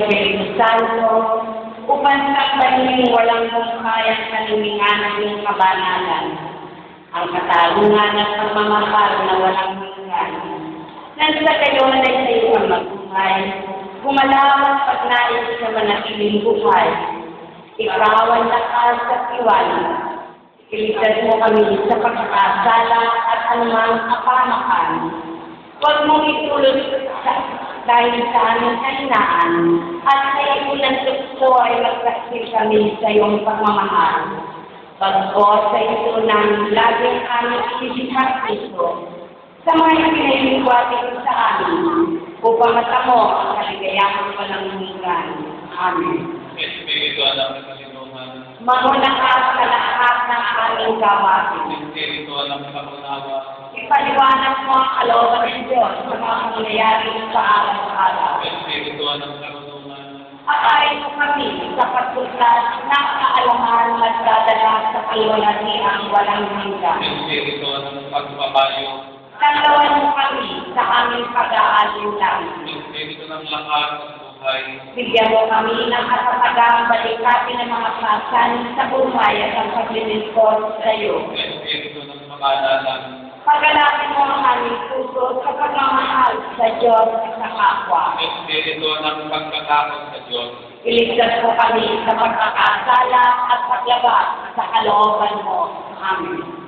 Espiritu Santo, upang sakbayin walang kayang kalumingan ng iyong kabanalan, ang katarungan at pagmamahal na walang hinggan. Nang sa kayo na sa iyong magbuhay, gumalaw at pagnais sa manatiling buhay. Ikaw ang lakas at tiwala. Iligtas mo kami sa pagkakasala at anumang kapamakan. Huwag mong itulog dahil sa aming kahinaan at sa iunang tukso ay magsaksi kami sa iyong pagmamahal. Pagkos sa ito ng laging aming isisakristo sa mga pinahihigwating sa amin upang matamo ang kaligayahang panangunan. Amen. Espiritu alam ng kalinungan. Mauna ka sa lahat ng aming gawain. Espiritu alam ng kamunawa. Ipaliwanag mo ang kalooban ng Diyos sa mga pangyayari sa araw-araw. Espiritu alam ng karunungan. Akayin mo kami sa pagsuslat ng kaalaman at dadala sa kalwalhatiang walang hanggan. Espiritu alam ng pagpapayo. Tanlawan mo kami sa aming pag-aalinlang. Espiritu ng lakas at buhay. Bigyan mo kami ng katatagang balikapin ng mga pasan sa buhay at ang paglilingkod sa iyo. Espiritu ng pag-aalalan. Pagalapin mo ang aming puso sa pagmamahal sa Diyos at sa kapwa. Espiritu ng pagkatakot sa Diyos. Iligtas mo kami sa pagkakasala at paglabas sa kalooban mo. Amen.